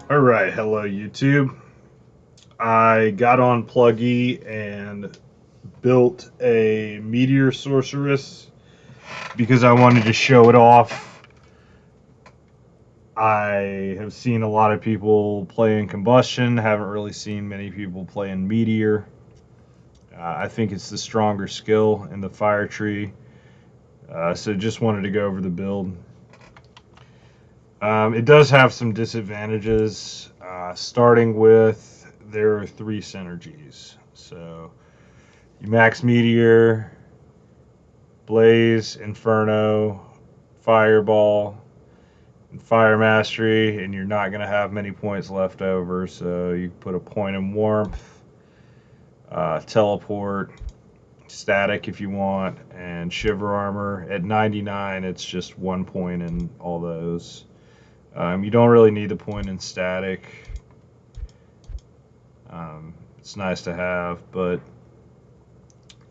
All right, hello YouTube. I got on Pluggy and built a Meteor Sorceress because I wanted to show it off. I have seen a lot of people playing Combustion, haven't really seen many people playing Meteor. I think it's the stronger skill in the fire tree, so just wanted to go over the build. It does have some disadvantages, starting with there are 3 synergies. So you max Meteor, Blaze, Inferno, Fireball, and Fire Mastery, and you're not going to have many points left over. So you put a point in Warmth, Teleport, Static if you want, and Shiver Armor. At 99, it's just 1 point in all those. You don't really need the point in Static. It's nice to have, but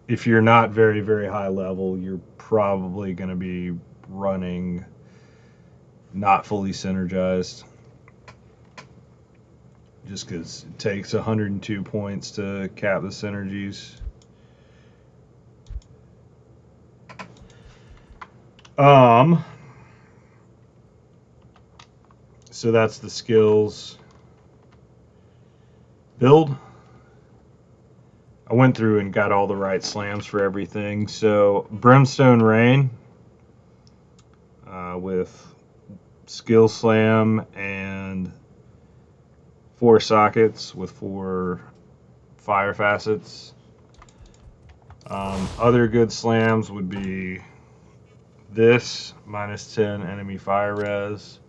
if you're not very, very high level, you're probably going to be running not fully synergized, just because it takes 102 points to cap the synergies. So that's the skills build. I went through and got all the right slams for everything. So Brimstone Rain with skill slam and 4 sockets with 4 fire facets. Other good slams would be this, -10 enemy fire res.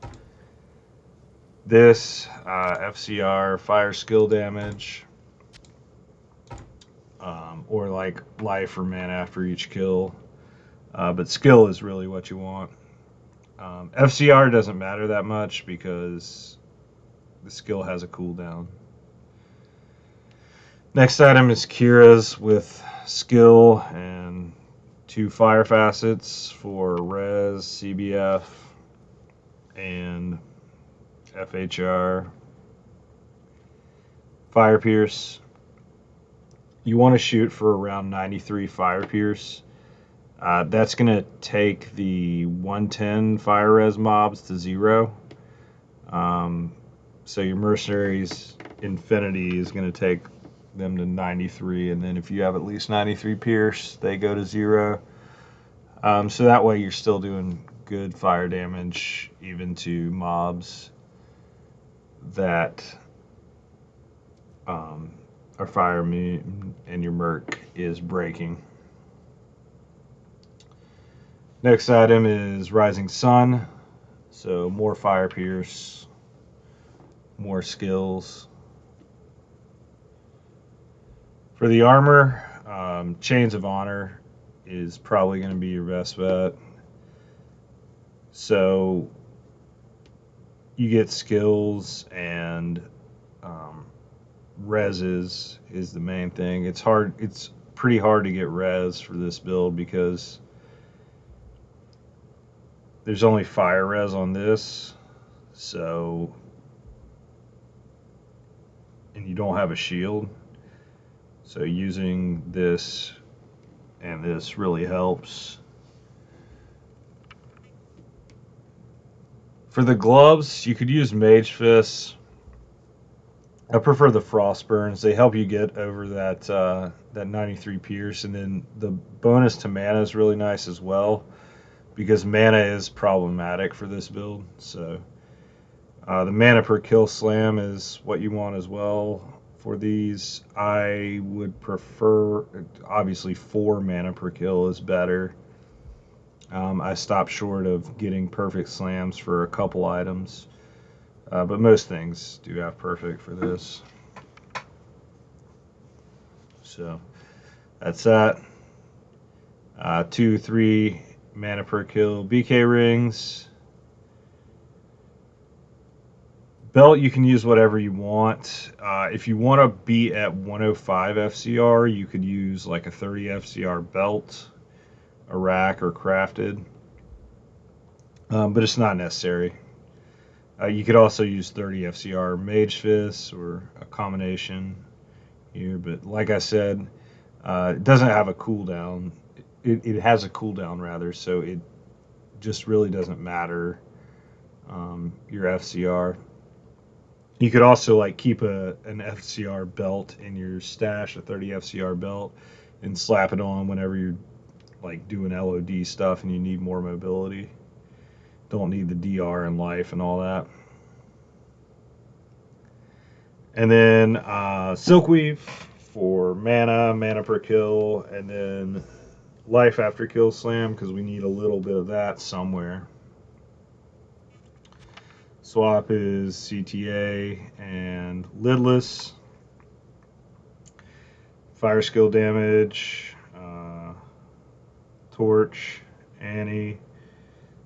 This, FCR, fire skill damage. Or like life or mana after each kill. But skill is really what you want. FCR doesn't matter that much because the skill has a cooldown. Next item is Kira's with skill and 2 fire facets for res, CBF, and FHR. Fire Pierce. You want to shoot for around 93 Fire Pierce. That's going to take the 110 fire res mobs to 0. So your Mercenaries Infinity is going to take them to 93, and then if you have at least 93 Pierce, they go to 0. So that way you're still doing good fire damage even to mobs that are fire immune and your Merc is breaking. Next item is Rising Sun. So more Fire Pierce, more skills. For the armor, Chains of Honor is probably going to be your best bet. So you get skills and reses is the main thing. It's hard. It's pretty hard to get res for this build because there's only fire res on this, so, and you don't have a shield, so using this and this really helps. For the gloves, you could use Mage Fists. I prefer the Frostburns. They help you get over that 93 Pierce, and then the bonus to mana is really nice as well, because mana is problematic for this build. So the mana per kill slam is what you want as well for these. I would prefer, obviously 4 mana per kill is better. I stopped short of getting perfect slams for a couple items, but most things do have perfect for this. So that's that. 2, 3 mana per kill BK rings. Belt, you can use whatever you want. If you want to be at 105 FCR, you could use like a 30 FCR belt, a rack, or crafted. But it's not necessary. You could also use 30 FCR Mage Fist or a combination here, but like I said, it doesn't have a cooldown. It has a cooldown rather, so it just really doesn't matter your FCR. You could also like keep an FCR belt in your stash, a 30 FCR belt, and slap it on whenever you're like doing LOD stuff and you need more mobility. Don't need the DR and life and all that. And then Silkweave for mana per kill, and then life after kill slam because we need a little bit of that somewhere. Swap is CTA and lidless. Fire skill damage, torch, Annie,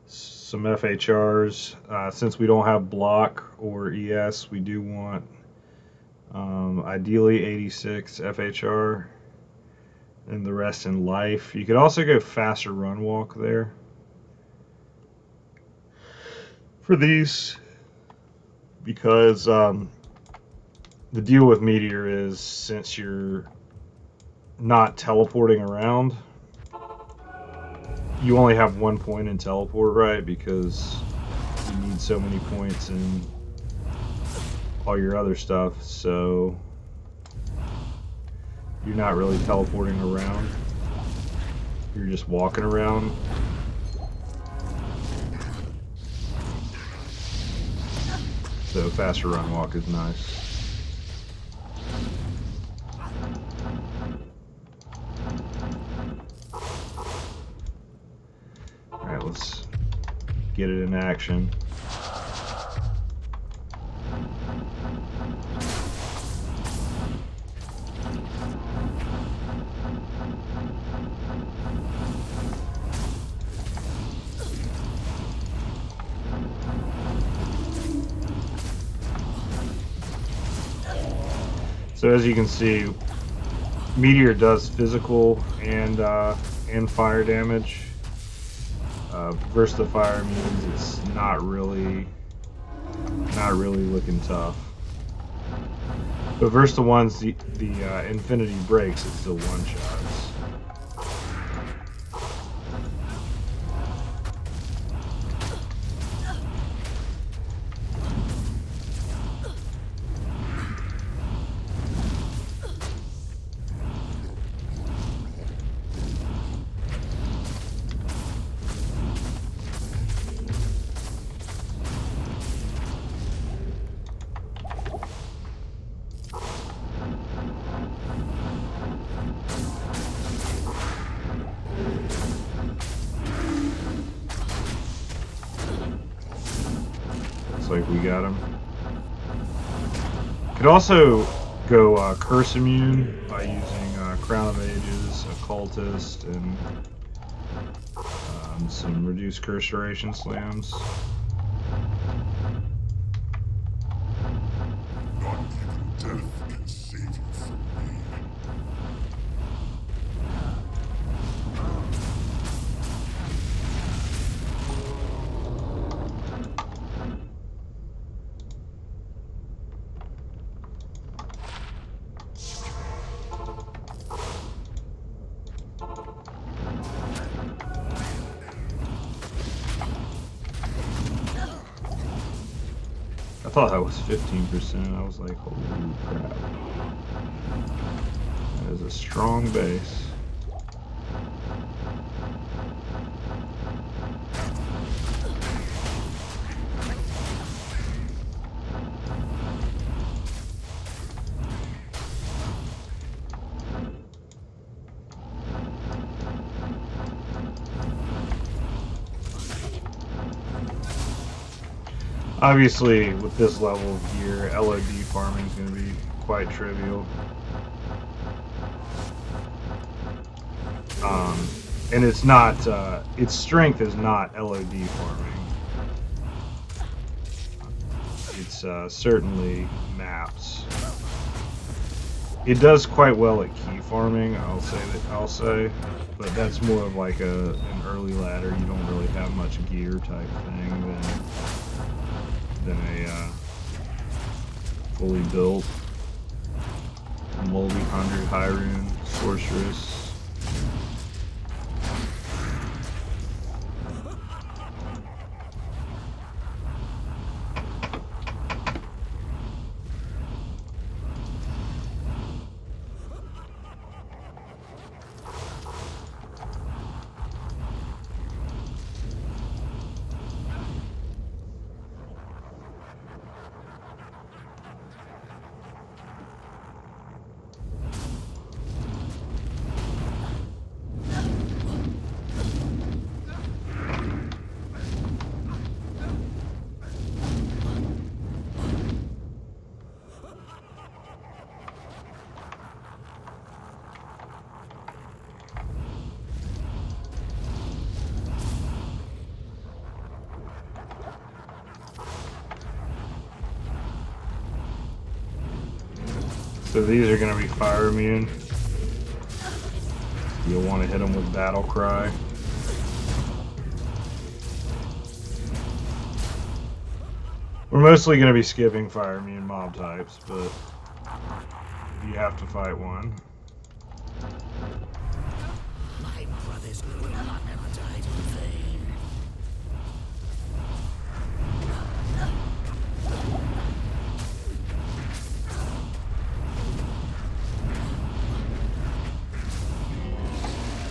some FHRs. Since we don't have block or ES, we do want ideally 86 FHR and the rest in life. You could also go faster run walk there for these, because the deal with Meteor is, since you're not teleporting around, you only have 1 point in teleport, right? Because you need so many points in all your other stuff, so you're not really teleporting around. You're just walking around. So faster run walk is nice. Alright, let's get it in action. So as you can see, Meteor does physical and fire damage. Versus the fire means it's not really looking tough. But versus the ones the infinity breaks, it's still one shots. Like we got him. Could also go curse immune by using Crown of Ages, Occultist, and some reduced curse duration slams. Not even death can save you from me. I thought that was 15%. I was like, holy crap. That is a strong base. Obviously, with this level of gear, LOD farming is going to be quite trivial. And it's not, its strength is not LOD farming. It's certainly maps. It does quite well at key farming, I'll say, but that's more of like an early ladder. You don't really have much gear type thing then. than a fully built multi-hundred high rune sorceress. So these are going to be fire immune. You'll want to hit them with Battle Cry. We're mostly going to be skipping fire immune mob types, but you have to fight one. My brothers will not ever die in vain.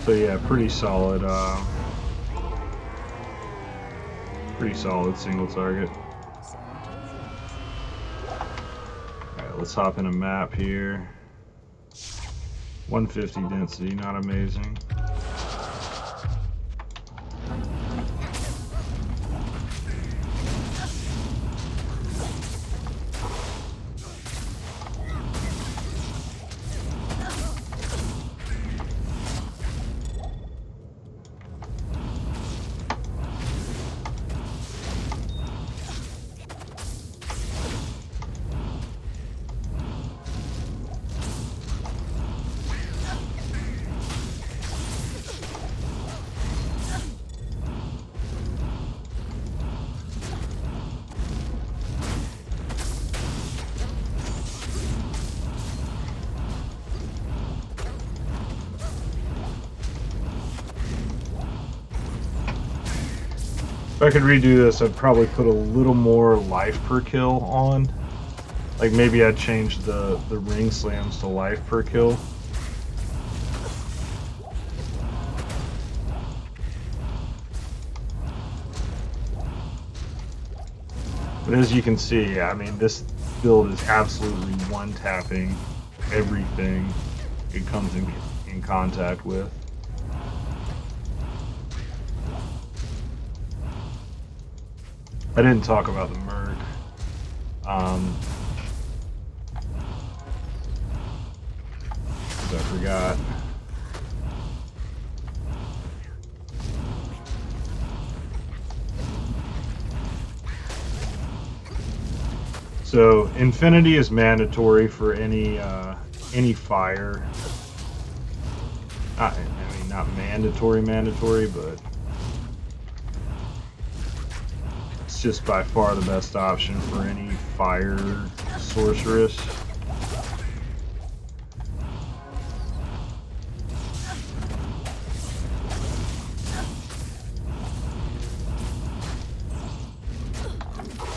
So yeah, pretty solid single target. Alright, let's hop in a map here. 150 density, not amazing. If I could redo this, I'd probably put a little more life per kill on. Like maybe I'd change the ring slams to life per kill. But as you can see, I mean, this build is absolutely one-tapping everything it comes in contact with. I didn't talk about the Merc. Because I forgot. So Infinity is mandatory for any fire. I mean, not mandatory, but it's just by far the best option for any fire sorceress.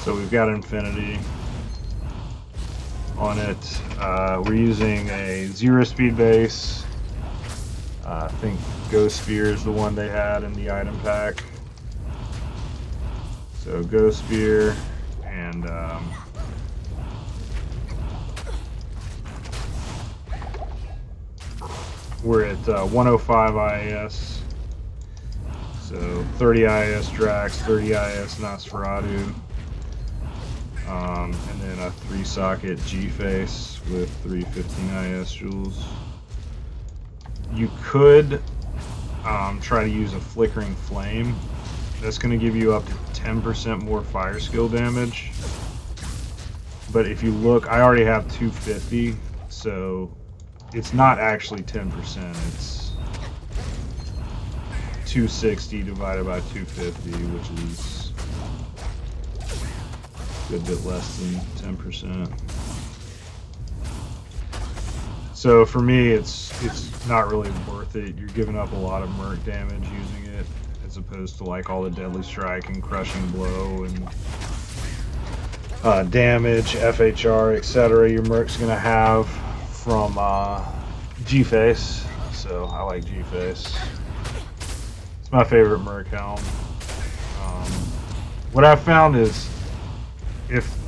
So we've got Infinity on it. We're using a 0-speed base. I think Ghost Spear is the one they had in the item pack. So Ghost Spear, and we're at 105 IAS. So 30 IAS Drax, 30 IAS Nosferatu. And then a 3-socket G-Face with 315 IS jewels. You could try to use a Flickering Flame. That's going to give you up to 10% more fire skill damage. But if you look, I already have 250, so it's not actually 10%. It's 260 divided by 250, which is good bit less than 10%. So for me, it's not really worth it. You're giving up a lot of merc damage using it, as opposed to like all the deadly strike and crushing blow and damage, FHR, etc. Your merc's gonna have from G-Face. So I like G-Face. It's my favorite merc helm. What I've found is if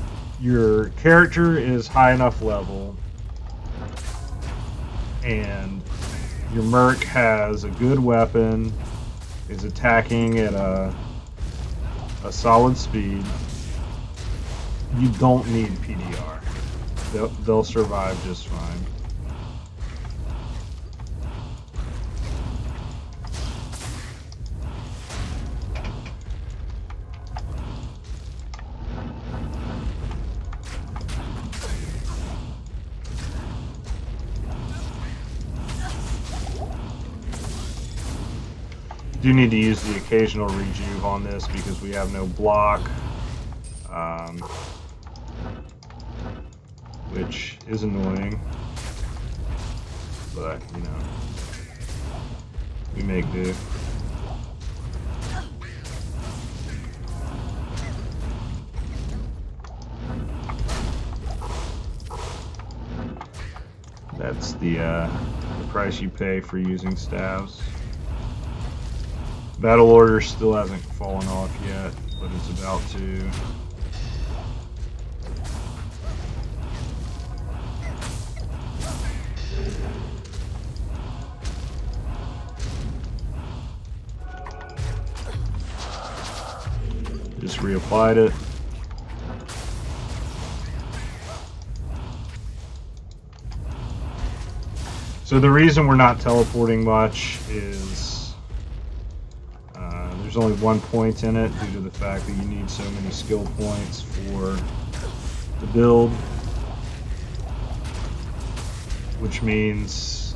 your character is high enough level and your merc has a good weapon, is attacking at a solid speed, you don't need PDR. They'll survive just fine. Do need to use the occasional rejuve on this because we have no block, which is annoying, but you know, we make do. That's the price you pay for using staves. Battle order still hasn't fallen off yet, but it's about to. Just reapplied it. So the reason we're not teleporting much is there's only 1 point in it due to the fact that you need so many skill points for the build, which means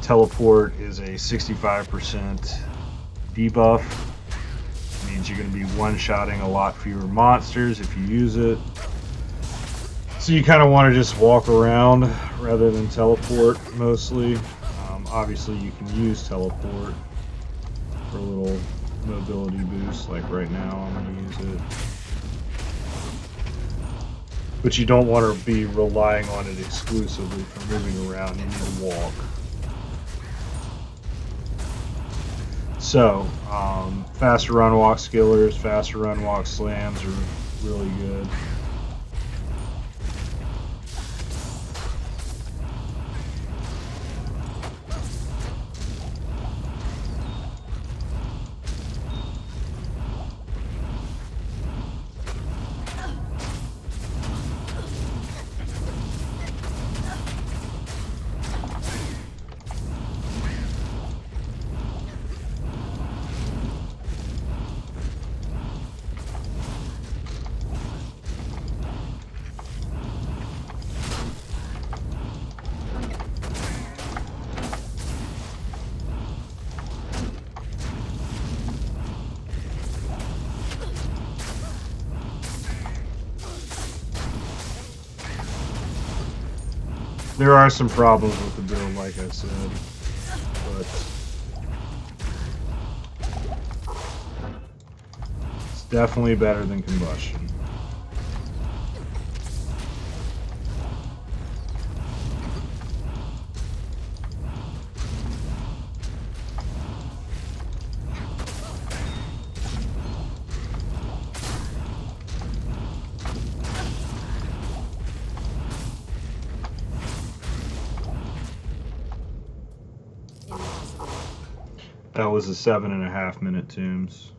teleport is a 65% debuff. It means you're going to be one-shotting a lot fewer monsters if you use it. So you kind of want to just walk around rather than teleport mostly. Obviously you can use teleport for a little mobility boost, like right now I'm going to use it. But you don't want to be relying on it exclusively for moving around. You need to walk. So, faster run walk skillers, faster run walk slams are really good. There are some problems with the build, like I said, but it's definitely better than combustion. That was a 7.5 minute tombs.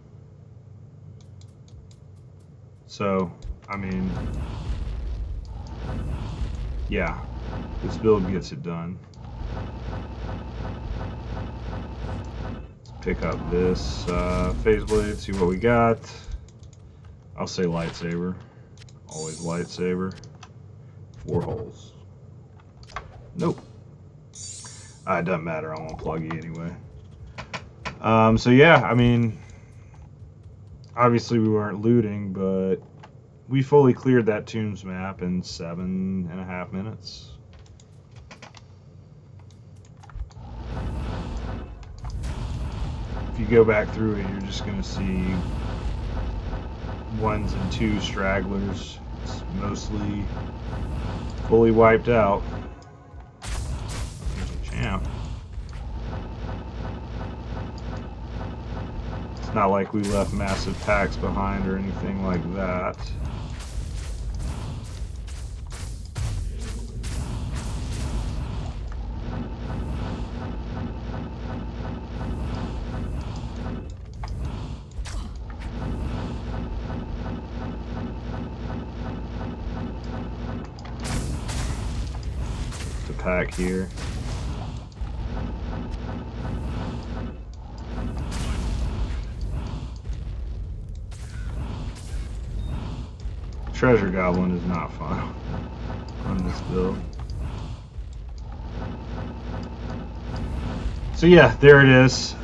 So, I mean, yeah, this build gets it done. Let's pick up this phase blade, see what we got. I'll say lightsaber. Always lightsaber. 4 holes. Nope. It doesn't matter, I won't plug you anyway. So yeah, I mean, obviously we weren't looting, but we fully cleared that tombs map in 7.5 minutes. If you go back through it, you're just going to see ones and two stragglers. It's mostly fully wiped out. There's a champ. It's not like we left massive packs behind or anything like that. Just a pack here. Treasure Goblin is not fun on this build. So yeah, there it is.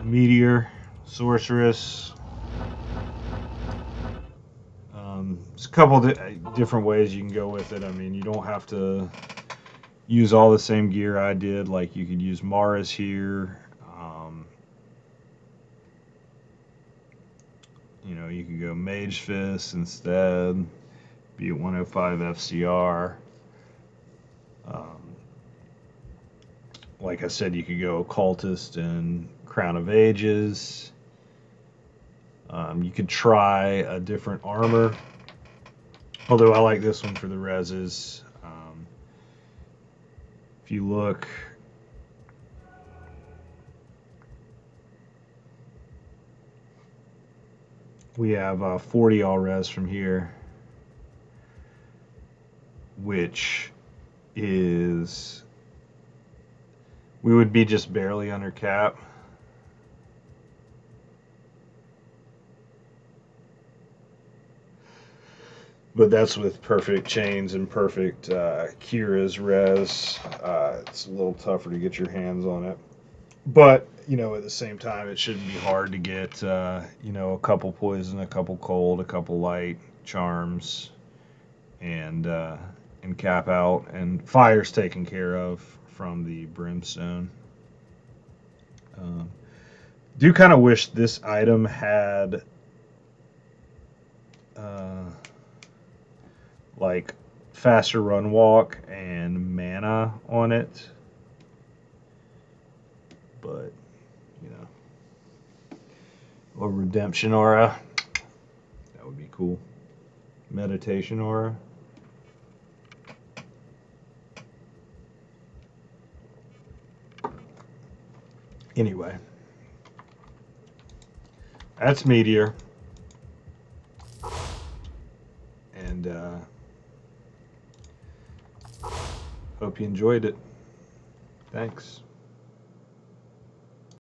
Meteor Sorceress. There's a couple different ways you can go with it. I mean, you don't have to use all the same gear I did. Like you could use Mara's here. You know, you could go Mage Fist instead. Be at 105 FCR. Like I said, you could go Occultist and Crown of Ages. You could try a different armor. Although I like this one for the reses. If you look, we have 40 all res from here, which is, we would be just barely under cap. But that's with perfect chains and perfect Kira's res. It's a little tougher to get your hands on it. But, you know, at the same time, it shouldn't be hard to get, you know, a couple poison, a couple cold, a couple light charms, and cap out. And fire's taken care of from the brimstone. Do kind of wish this item had like faster run walk and mana on it, but you know, a redemption aura, that would be cool. Meditation aura. Anyway, that's Meteor. And hope you enjoyed it. Thanks.